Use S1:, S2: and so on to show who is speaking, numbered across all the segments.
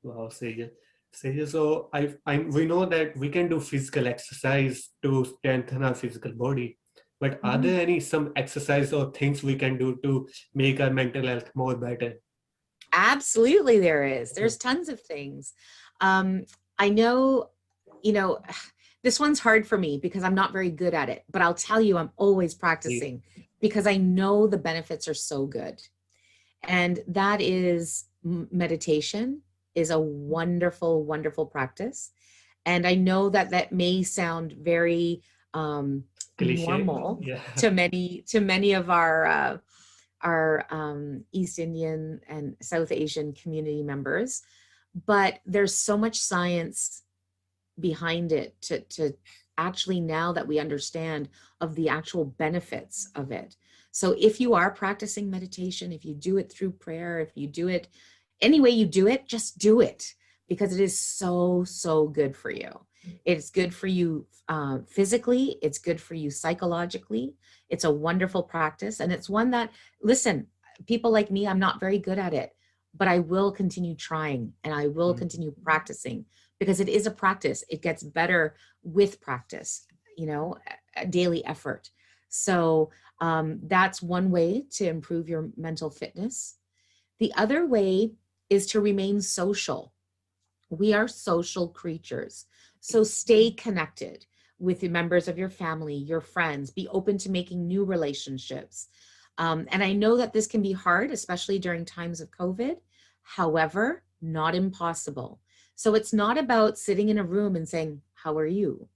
S1: Wow, Sajel. Sajel, so we know that we can do physical exercise to strengthen our physical body, but are
S2: Mhm.
S1: there any some exercise or things we can do to make our mental health more better?
S2: Absolutely, there is. There's tons of things. Um, I know, you know, this one's hard for me because I'm not very good at it, but I'll tell you, I'm always practicing because I know the benefits are so good. And that is meditation is a wonderful, wonderful practice. And I know that that may sound very
S1: Cliche.
S2: normal
S1: Yeah.
S2: to many of our East Indian and South Asian community members, but there's so much science behind it to actually, now that we understand of the actual benefits of it. So if you are practicing meditation, if you do it through prayer, if you do it any way you do it, just do it, because it is so, so good for you. It's good for you physically. It's good for you psychologically. It's a wonderful practice. And it's one that, listen, people like me, I'm not very good at it, but I will continue trying and I will
S1: Mm.
S2: continue practicing, because it is a practice. It gets better with practice, a daily effort. So that's one way to improve your mental fitness. The other way is to remain social. We are social creatures. So stay connected with the members of your family, your friends. Be open to making new relationships. And I know that this can be hard, especially during times of COVID. However, not impossible. So it's not about sitting in a room and saying, "How are you?"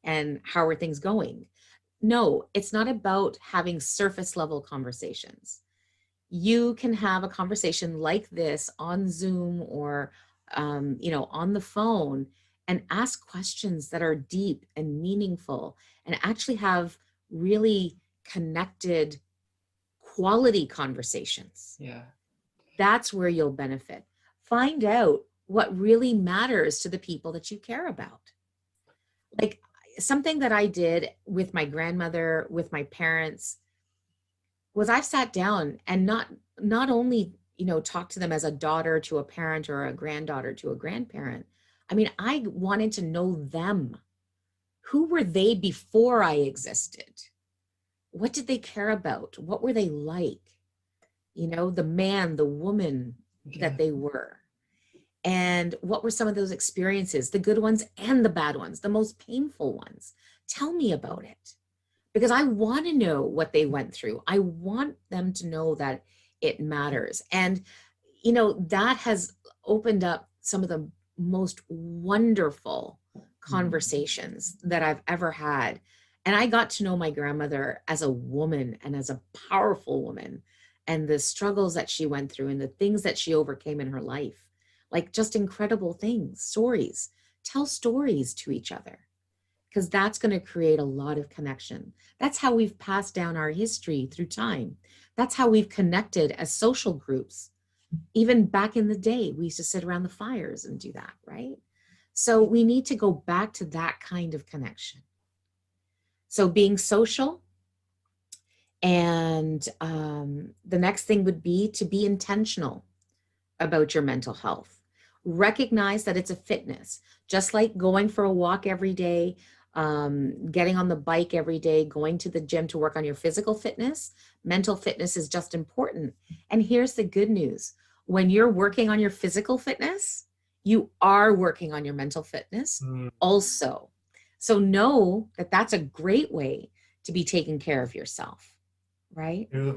S2: and "How are things going?" No, it's not about having surface level conversations. You can have a conversation like this on Zoom or, on the phone, and ask questions that are deep and meaningful and actually have really connected quality conversations.
S1: Yeah.
S2: That's where you'll benefit. Find out what really matters to the people that you care about. Like something that I did with my grandmother, with my parents, was I've sat down and not only, talk to them as a daughter to a parent or a granddaughter to a grandparent. I mean, I wanted to know them. Who were they before I existed? What did they care about? What were they like? The man, the woman that
S1: Yeah.
S2: they were. And what were some of those experiences, the good ones and the bad ones, the most painful ones? Tell me about it, because I want to know what they went through. I want them to know that it matters. And, that has opened up some of the most wonderful
S1: Mm.
S2: conversations that I've ever had. And I got to know my grandmother as a woman and as a powerful woman, and the struggles that she went through and the things that she overcame in her life, like just incredible things, stories. Tell stories to each other, because that's going to create a lot of connection. That's how we've passed down our history through time. That's how we've connected as social groups. Even back in the day, we used to sit around the fires and do that, right? So we need to go back to that kind of connection. So being social, and the next thing would be to be intentional about your mental health. Recognize that it's a fitness, just like going for a walk every day, getting on the bike every day, going to the gym to work on your physical fitness. Mental fitness is just important. And here's the good news: when you're working on your physical fitness, you are working on your mental fitness
S1: Mm.
S2: also. So know that that's a great way to be taking care of yourself, right?
S1: Yeah.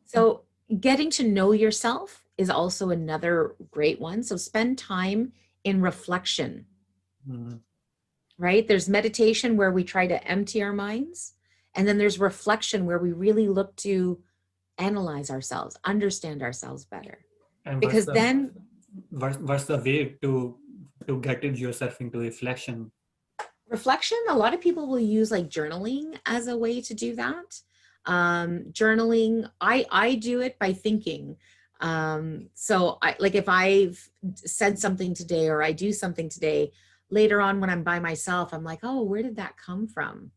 S2: So getting to know yourself is also another great one. So spend time in reflection,
S1: Mm.
S2: right? There's meditation where we try to empty our minds. And then there's reflection where we really look to analyze ourselves, understand ourselves better.
S1: And
S2: Because then
S1: what's the way to get it yourself into reflection?
S2: reflection, a lot of people will use like journaling as a way to do that. Journaling, I do it by thinking. So I, like, if I've said something today or I do something today, later on when I'm by myself, I'm like, oh, where did that come from?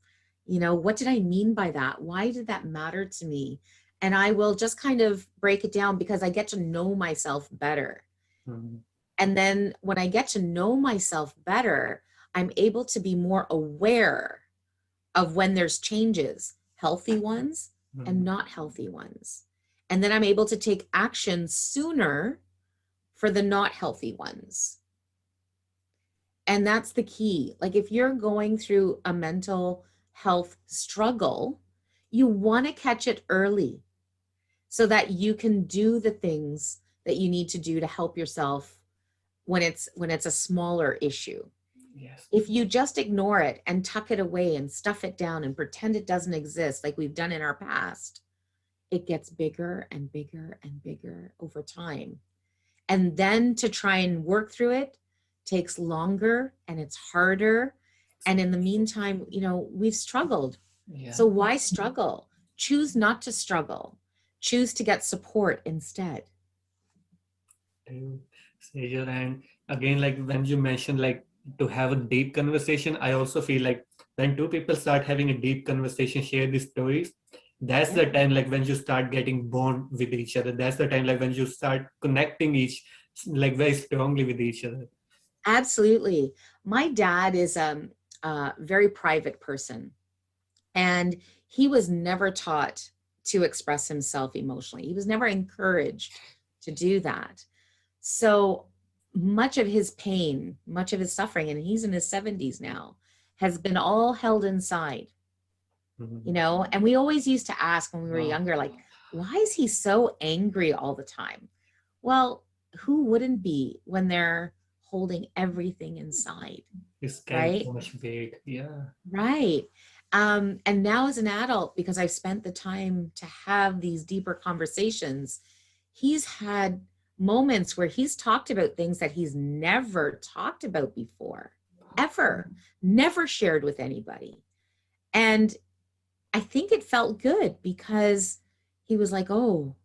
S2: What did I mean by that? Why did that matter to me? And I will just kind of break it down, because I get to know myself better.
S1: Mm.
S2: And then when I get to know myself better, I'm able to be more aware of when there's changes, healthy ones and not healthy ones. And then I'm able to take action sooner for the not healthy ones. And that's the key. Like if you're going through a mental health struggle, you want to catch it early so that you can do the things that you need to do to help yourself when it's a smaller issue.
S1: Yes.
S2: If you just ignore it and tuck it away and stuff it down and pretend it doesn't exist like we've done in our past, it gets bigger and bigger and bigger over time. And then to try and work through it takes longer and it's harder. And in the meantime, you know, we've struggled.
S1: Yeah.
S2: So why struggle? Choose not to struggle. Choose to get support instead.
S1: Sajel, and again, like when you mentioned like to have a deep conversation, I also feel like when two people start having a deep conversation, share these stories, that's the time like when you start getting bond with each other. That's the time like when you start connecting each like very strongly with each other.
S2: Absolutely. My dad is a very private person, and he was never taught to express himself emotionally. He was never encouraged to do that. So much of his pain, much of his suffering, and he's in his 70s now, has been all held inside, you know? And we always used to ask when we were younger, like, why is he so angry all the time? Well, who wouldn't be when they're holding everything inside?
S1: It's
S2: right?
S1: so much weight. Yeah.
S2: Right. And now as an adult, because I've spent the time to have these deeper conversations, he's had moments where he's talked about things that he's never talked about before, ever, never shared with anybody. And I think it felt good because he was like, oh,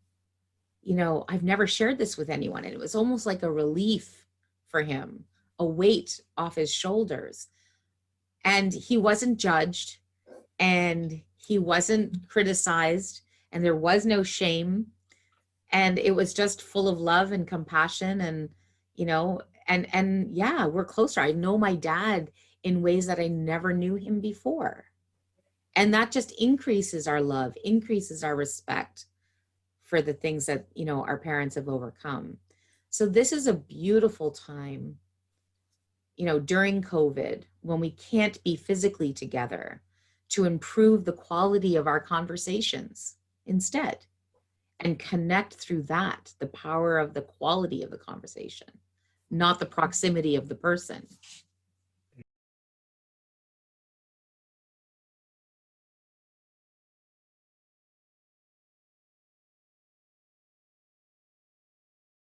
S2: you know, I've never shared this with anyone. And it was almost like a relief for him, a weight off his shoulders. And he wasn't judged and he wasn't criticized and there was no shame. And it was just full of love and compassion and, you know, and yeah, we're closer. I know my dad in ways that I never knew him before. And that just increases our love, increases our respect for the things that, you know, our parents have overcome. So this is a beautiful time, you know, during COVID, when we can't be physically together, to improve the quality of our conversations instead and connect through that, the power of the quality of the conversation, not the proximity of the person.